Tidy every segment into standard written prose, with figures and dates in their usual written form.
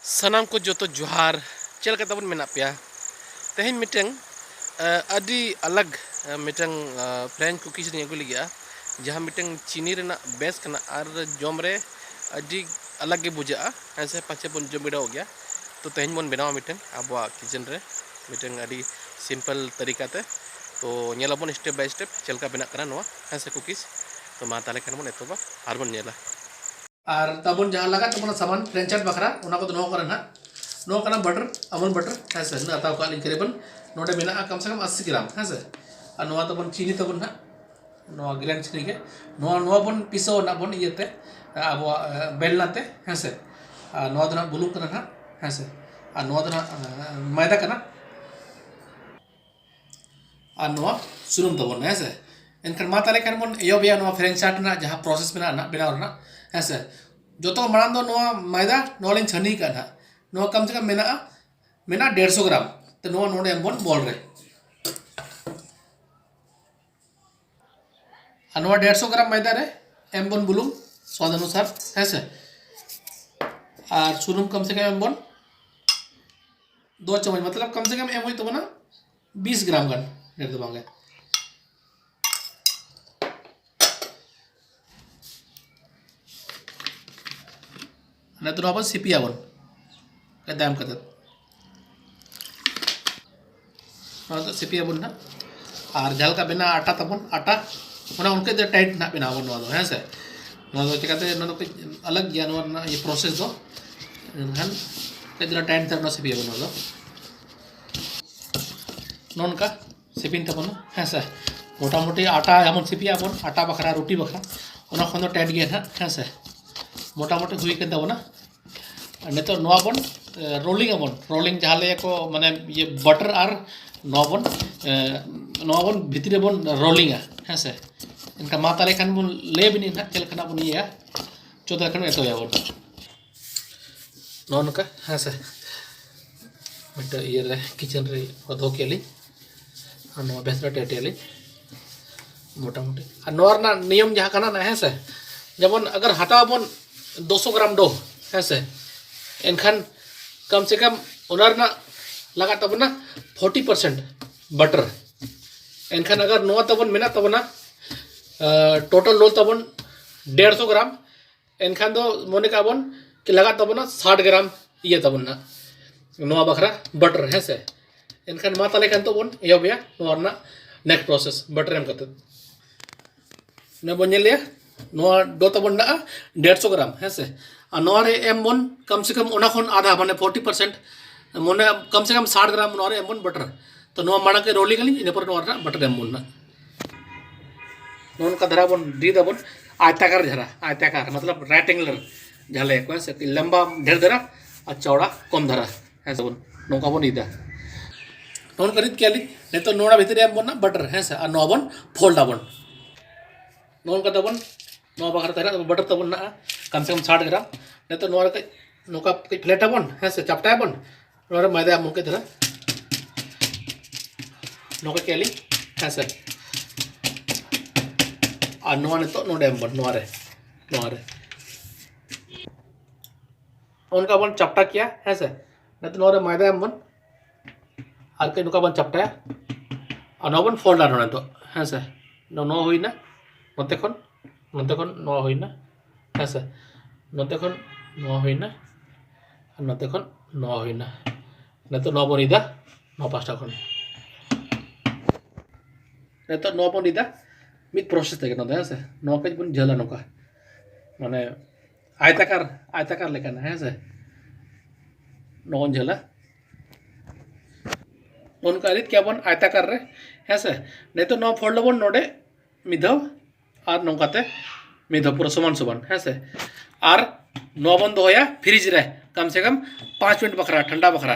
सानाम को जो जोहार चल का तबन मेना पे तेहन मिटंग अडी अलग मिटंग फ्रेंच कुकीज ने अगु लिया जहाँ मिटंग चीनी रेना बेस कना और जम रे अडी अलग के बुझा ऐसे पाचे बन जम बिड़ा हो गया तो तेहन बन बनावा मिटंग अब किचन रे मिटंग अडी सिंपल तरीका ते तो नेलाबन स्टेप बाय स्टेप चल का बना करा नवा ऐसे कुकीज तो मा ताले खान बन एतोबा आर बन नेला और तबन जहाँ लगा तब सामान फ्रेंचाइज बखरा नो करना नो करना बटर अमूल बटर है से ना ताव का लिंक रेबन नोडे मेना कम से कम 80 ग्राम है से और नोआ तबन चीनी तबन ना नोआ ग्रैंड चीनी के नोआ बन पिसो ना बन ये ते अब बेलना ते है से नोआ दना बुलुक करना ना है से और नोआ दना मैदा करना और नोआ सुनुम तबन है से इनकर माता लेकर बन यो बिया नोआ फ्रेंचाइज ना जहाँ प्रोसेस में ना बिना ना ऐसे जो तो मांग दो नोआ मैदा नोलिन छनी का ना नोआ कम से कम मेना 150 ग्राम तो नोआ नोडे एम्बोन बोल रहे नोआ 150 ग्राम मैदा रे एम्बोन बुलुम स्वाद अनुसार ऐसे और सुनुम कम से कम एम्बोन 2 चम्मच मतलब कम से कम एम हुई तो बना 20 ग्राम गन डेढ़ दो मांगे ना तो अपन सिपिया बन क्या दाम करते तो सिपिया बन ना और झाल का बिना आटा तबन आटा उना उनके दे टाइट ना बिना बन वाला है से ना तो चिकाते ना तो अलग ज्ञान वाला ये प्रोसेस दो हन के दे टाइट तब ना सिपिया बन वाला नॉन का सिपिन तबन है से मोटा मोटी आटा हमन सिपिया बन आटा बखरा रोटी बखरा उना खन टाइट गया था है से मोटा मोटी हुई के तबना नितो नोआ बन रोलिंग जहाँ ले को माने ये बटर और नोआ बन भितरे बन रोलिंग है से इनका माता लेखन बन ले बिनी ना चल खाना बन ये चौथा खन एतो या बन नॉन का है से मिट ये रे किचन रे धो के ली और नोआ बेसरा टेटे ली मोटा मोटी और नोर ना नियम जहाँ करना ना है से जब अगर हटा बन 200 ग्राम डो है से एनखान कम से कम उनार ना लगा तब ना 40% बटर एनखान अगर नोआ तबन मेना तब ना टोटल रोल तबन 150 ग्राम एनखान दो मोने का बन कि लगा तब ना 60 ग्राम ये तबन ना नोआ बखरा बटर है से एनखान माता लेखान तो बन यो भैया नोआ ना नेक्स्ट प्रोसेस बटर एम करते न बन लिया नोआ दो तबन ना 150 ग्राम है से नोरे एम बन कम से कम उनाखन आधा माने 40% मोने कम से कम 60 ग्राम नोरे एम बन बटर तो नो माड़ा के रोली गली इन पर नोरा बटर एम बन नोन का धरा बन दी दबन आयताकार धरा आयताकार मतलब रेक्टेंगुलर झाले को से लंबा ढेर धरा और चौड़ा कम धरा है बन नोका बन इदा नोन करित केली ने तो नोड़ा भीतर एम बन बटर है से नो बन फोल्ड बन नोन का दबन नो बखर धरा बटर तबन ना कम से कम 60 ग्राम नहीं तो नोरा नौका प्लेट बन है से चपटा बन नोरा मैदा मुके धरा नौका केली है से और नोआ ने तो नोडे बन नोरे नोरे उनका बन चपटा किया है से नहीं तो नोरे मैदा बन और के नौका बन चपटा और नो बन फोल्ड आना तो है से नो हुई ना नते खन नो हुई ना है से नते खन नो हुई ना नते खन नो हुई ना नहीं तो नो बनिदा नो पास्टा खन नहीं तो नो बनिदा मित प्रोसेस तक ना है से नो के बन जला नोका माने आयताकार लेकिन है से नो जला उनका रित क्या बन आयताकार रे है से नहीं तो नो फोल्ड बन नोडे मिधव और नौकाते मिधव पूरा समान समान है से और नो बन दोया फ्रिज रे कम से कम 5 मिनट बखरा ठंडा बखरा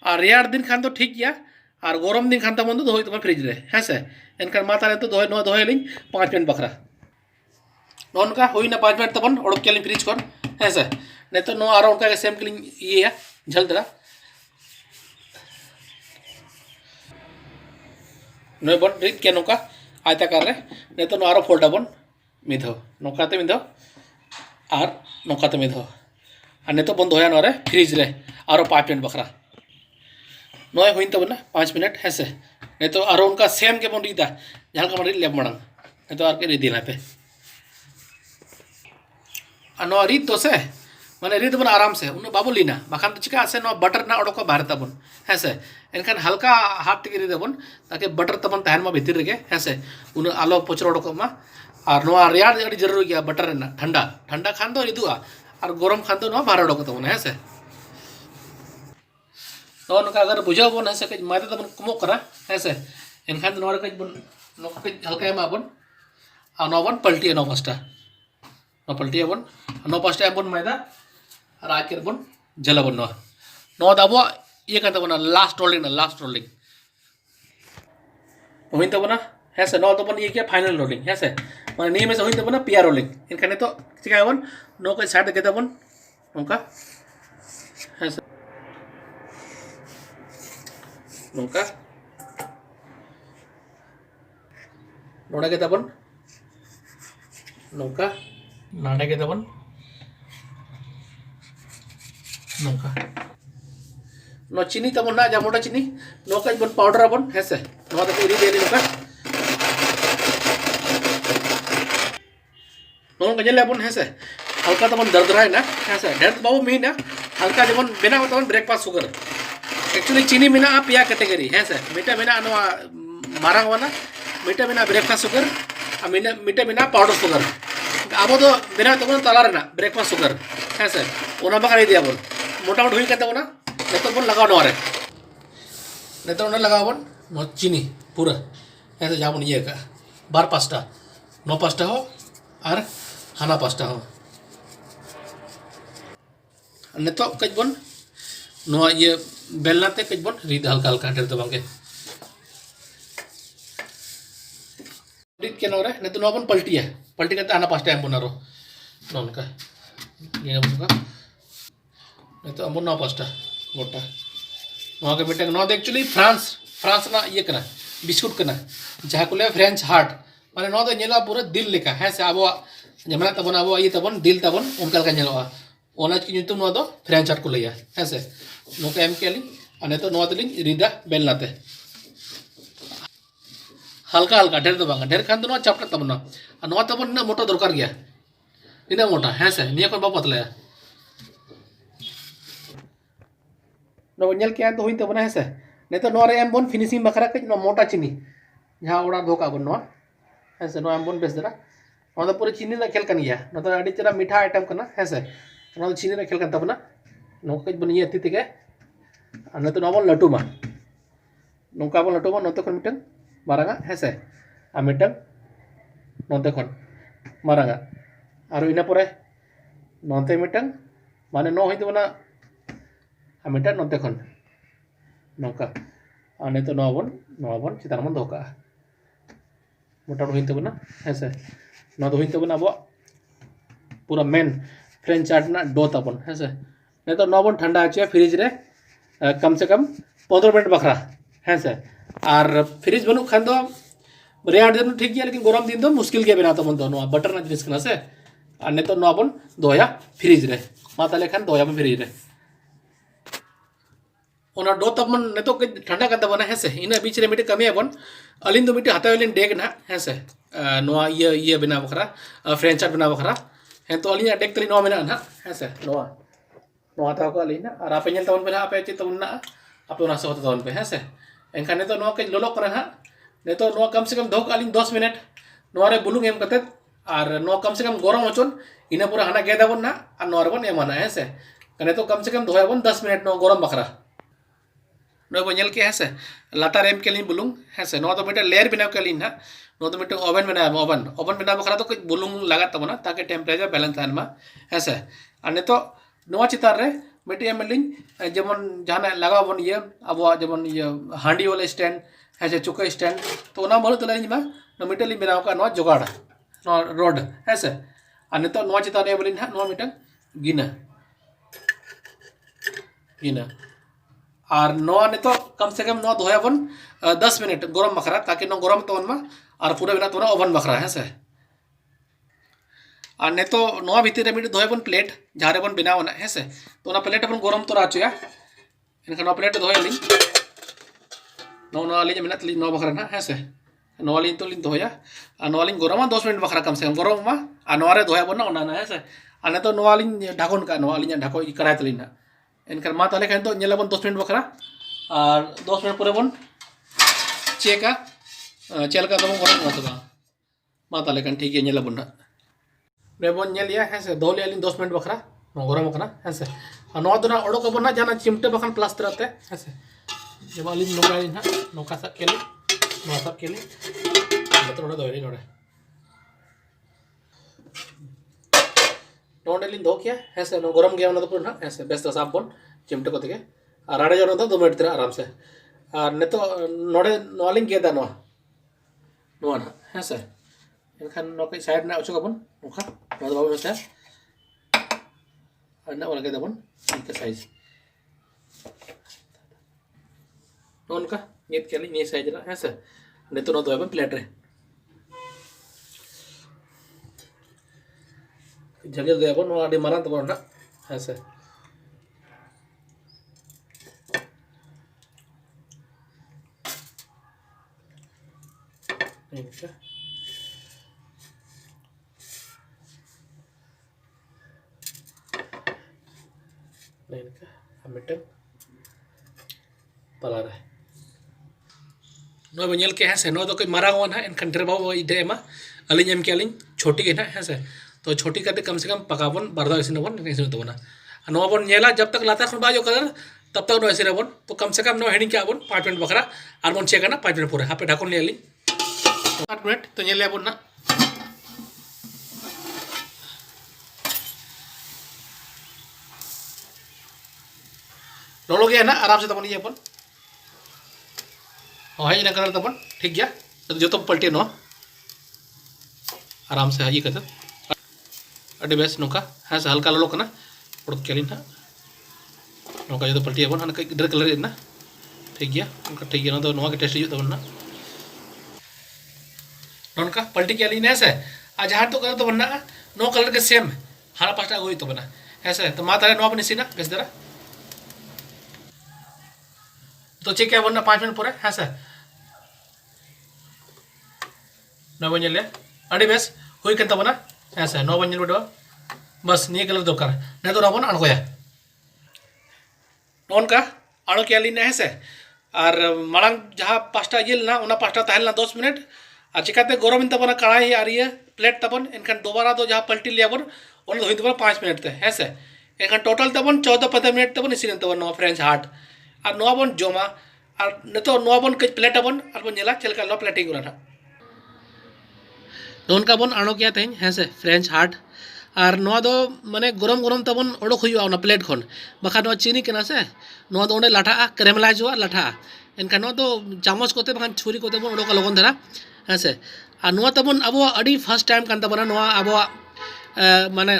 और रेयार दिन खान तो ठीक गया और गरम दिन खान तो बंद दोई तो फ्रिज रे है से इनका माता रे तो दोय नो दोय लिंग 5 मिनट बखरा नोन का हुई ना 5 मिनट तबन ओडक के लिंग फ्रिज कर है से नहीं तो नो आरो उनका के सेम क्लिंग ये है झल दरा नो बन रित के नोका आयताकार रे नहीं तो नो आरो फोल्ड बन मिधव नौकाते मिधव और नौकाते मिधव और नितो बन दोया नोरे फ्रिज रे आरो 5 मिनट बखरा नॉय हुइन तबना 5 मिनट है से नितो आरो उनका सेम के बन रीदा जहां का मरी लेब मणंग नितो आर के रीदी ना पे नो रीत तो से माने रीत बन आराम से उन बाबू लीना बाखान तो चिका से नो बटर ना ओडो को बाहर तबन है से एनखान हल्का हाथ टिके रीदबन ताकि बटर तबन तहन मा भीतर रे है से उन आलो पोचरो ओडो को मा और नो रियार अड़ी जरूरी गया बटर ना ठंडा ठंडा खान दो रिदुआ और गरम खान दो नो बाहर ओडो को तबन है से तो उनका अगर बुझाव बन है से कज माते तबन कमो करा है से एनखान नो कज बन नो कज हल्का मा बन आ नो बन पलटी नो पास्ता नो पलटी बन नो पास्ता बन मैदा और आके बन जला बन नो दाबो ये कहते बना लास्ट रोलिंग हुई तबना है से नो तबन ये क्या फाइनल रोलिंग है से माने नी में से हुई तबना पिया रोलिंग इनखाने तो चिका बन नो के साइड के तबन नोका है से नोका नोडा के तबन नोका नाडा के तबन नोका नो चीनी तबन ना जामोटा चीनी नोका बन पाउडर बन है से नो तो री दे नोका नो गजल अपन है से हल्का तबन दर्द रहा है ना है से ढेर बाबू मी ना हल्का जबन बिना तबन ब्रेकफास्ट शुगर एक्चुअली चीनी में ना पिया कैटेगरी है से मीठा में ना मारांग वाला मीठा में ना ब्रेकफास्ट शुगर और मीठा में ना पाउडर शुगर अब तो बिना तबन तला रे ना ब्रेकफास्ट शुगर है से ओना बखरा दिया बोल मोटा मोटा हुई कहते हो ना नहीं तो बन लगाओ नोरे नहीं तो लगाओ बन नो चीनी पूरा ऐसे जहाँ बन ये का बार पास्ता नो पास्ता हो और हाना पास्ता हो नहीं तो कच बन नो ये बेलना ते कच बन रीद हल्का हल्का ढेर तो बांगे रीद क्या नोरे नहीं तो नो बन पलटी करते हाना पास्ता हम बनारो नो उनका ये उनका नहीं तो अम्बुन ना पास्ता गोटा वहाँ के बेटे नौ एक्चुअली फ्रांस ना ये करना बिस्कुट करना जहाँ को ले फ्रेंच हार्ट माने नौ तो नेला पूरा दिल लेका है से आबो जमना तबन आबो ये तबन दिल तबन उनका का नेलोआ ओनाज की ᱧᱩᱛᱩᱢ ᱱᱚᱣᱟ ᱫᱚ फ्रेंच हार्ट को लैया है से नोका एम केली अने तो नोआ तलिंग रिदा बेलनाते हल्का हल्का ढेर तो बांगा ढेर खान तो नोआ चापटा तबन नोआ तबन ना मोटा दरकार गया इना मोटा है से निया को बाप पतलाया नो नेल के तो हुई तबना है से नहीं तो नो रे एम बन फिनिशिंग बखरा के नो मोटा चीनी जहां ओड़ा धोका बन नो है से नो एम बन बेस दरा नो तो पूरे चीनी ना खेल कन गया नो तो अड़ी चरा मीठा आइटम करना है से नो तो चीनी ना खेल कन तबना नो के बन ये अति के अने तो नो बन लटू मा नोका बन लटू मा नो तो खन मिटन मारांगा है से आ मिटन नो तो खन मारांगा आरो इना परे नोते मिटन माने नो होई तबना मिटा नोते खन नौका अने तो नोबन चितान मन धोका मोटा हुई तबना है से नो तो हुई तबना अब पूरा मेन फ्रेंच चाट ना डो तबन है से नहीं तो नोबन ठंडा आचे फ्रिज रे कम से कम 15 मिनट बखरा है से और फ्रिज बनू खान दो रेयार दिन ठीक गया लेकिन गरम दिन तो मुश्किल के बिना तबन तो बटर ना जिनिस कना से अने तो नोबन दोया फ्रिज रे माता लेखान दोया फ्रिज रे ओना डो तबन ने तो ठंडा कर तबना है से इन बीच रे मिटे कमी बन अलिन दो मिटे हताव लिन डेग ना है से नोआ ये बिना बखरा फ्रेंच चाट बिना बखरा है तो अलिन डेग तली नोआ मेना ना है से नोआ नोआ ताव को अलिन और आपे नेल तबन पे आपे चे तबन ना आपे ओना सोत तबन पे है से एनखा ने तो नोआ के लोलो करना ना ने तो नोआ कम से कम धोक अलिन 10 मिनट नोआ रे बुलुंग एम कते और नोआ कम से कम गरम होचन इना पूरा हाना गेदा बन ना और नोआ रे बन एमाना है से कने तो कम से कम धोया बन 10 मिनट नो गरम बखरा नो को के है से लाटार एम केलिन बुलुंग है से नो तो मिटे लेयर बनाव केलिन ना नो तो मिटे ओवन बनाव ओवन बनाव बखरा तो कुछ बुलुंग लगा तबना ताकि टेम्परेचर बैलेंस थान मा है से और तो नोआ चितार रे मिटे एमलिन जेमन जहाना लगाव बन ये अब जेमन ये हांडी वाला स्टैंड है से चुका स्टैंड तो ओना मरु तलाइन मा नो मिटे लिन बनाव का नो जोगाड़ नो रोड है से और तो नोआ चितार रे बलिन नो मिटे गिना गिना और नोआ ने तो कम से कम नोआ धोया बन 10 मिनट गरम बखरा ताकि नो गरम तवन मा और पूरा बिना तोना ओवन बखरा है से और नेतो नोआ भीतर रे मिट दोहेबन प्लेट जहाँ रेबन बनावना है से तो ना प्लेट अपन गरम तोरा चुया इनका नोआ प्लेट दोहेलिन नोआ लिन मिनट लिन नोआ बखरा ना है से नोआ लिन तो लिन दोया और नोआ लिन गरमा 10 मिनट बखरा कम से कम गरम मा और नोआ रे दोहेबन ना ओना है से और नेतो नोआ लिन ढाकोन का नोआ लिन ढाको कढ़ाई तलिन ना इनका मा ताले खान तो नेलबन 10 मिनट बखरा और 10 मिनट पूरे बन चेका चेलका तो गरम होता मा ताले खान ठीक है नेलबन ना रेबन नेलिया है से दो लिया लिन 10 मिनट बखरा नो गरम करना है से और नोआ दोना ओडो को बना जाना चिमटे बखन प्लास्टर आते है से जब अलिन नोका लिन हा नोका सब केली नोआ सब केली मतलब ओडो दोरी नोडे नोडे लिन दो किया है से नो गरम गया ना तो पूर्ण है से बेस्ट साफ बन चिमटे को तके और आड़े जनो तो 2 मिनट तेरा आराम से और ने तो नोडे नोआ लिन गेदा नोआ नोआ ना है से इनखान नोके साइड ना ओचो कबन नोका नोआ बाबू में से ना वाला के दबन इनका साइज नोन का नीट केली नी साइज रा है से ने तो नो दोबन प्लेट रे जगह देबन नो आडी मारन तबन ना है से इनका इनका मिटन पला रहा है नो बनियल के है से नो तो कोई मारा हुआ ना इनका ढेर बाबू इधे मा अलिन एम के अलिन छोटी है ना है से तो छोटी करते कम से कम पकावन बारदा इसी नबन इसी तो बना नो बन नेला जब तक लाता खन बाजो कलर तब तक नो ऐसे रबन तो कम से कम नो हेडिंग के आबन 5 मिनट बकरा और बन चेक ना 5 मिनट पूरे हापे ढाकुन ले अलिन 8 मिनट तो नेले आबन ना लोलो गया ना आराम से तबन ये अपन हाई ना कलर तबन ठीक गया तो जो तो पलटे नो आराम से ये कहते अभी बेस नौका हाँ से हल्का लोलो करना उड़क के ना नौका जो तो पलटी अपन हाँ इधर कलर ना ठीक गया उनका ठीक गया ना तो नौका के टेस्ट तबन ना नौका पलटी के लिए से आज जहाँ तो कलर तो बनना नो कलर के सेम हाँ पाँचटा गई तो बना ऐसे तो माँ तारे नौ अपनी सी ना बेस दरा तो चेक क्या बनना 5 मिनट पूरे हाँ सर नौ बजे ले अड़ी बेस हुई के बना हाँ सर 9 बजे बिटवा बस नहीं कलर दरकार नहीं तो नबन अड़गोया नौका अड़ो के लीन है से और मांग जहाँ 5टा ये ना 5टा तहलना 10 मिनट और चिकाते गरम तबना कड़ाई और ये प्लेट तबन इनखान दोबारा तो जहाँ पलटी लियाबन उन हुई तबन 5 मिनट ते है से इनखान टोटल तबन 14-15 मिनट तबन इसी तबन नो फ्रेंच हार्ट और नो बन जमा और नितो नो बन कई प्लेट बन और बन नेला चलका लो प्लेटिंग करना नौका बन आड़ो किया तेज है से फ्रेंच हार्ट और नो दो माने गरम गरम तबन ओडोक हुआ ना प्लेट खन बखा चीनी के से नो दो लाठा क्रेमलाइजोआ लाठा इनखान नो तो चामच कोते बखान छुरी कोते बन ओडोका लगन धरा है से और नो तबन अब अड़ी फर्स्ट टाइम कान तबना नो अब माने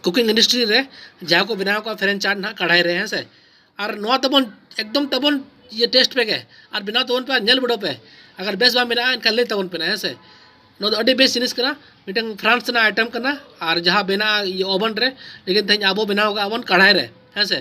कुकिंग इंडस्ट्री रे जहाँ को बनाव को फ्रेंच हार्ट ना कढ़ाई रे है से और नो तबन एकदम तबन ये टेस्ट पे गए और बिना तबन पे नेल बड़ो पे अगर बेस बा मेरा इनका ले तबन पे है से नो तो अड़ी बेस जिनिस कना मिटन फ्रांस ना आइटम करना और जहाँ बना ये ओवन रे लेकिन तेज अब बनाव का ओवन कढ़ाई रे है से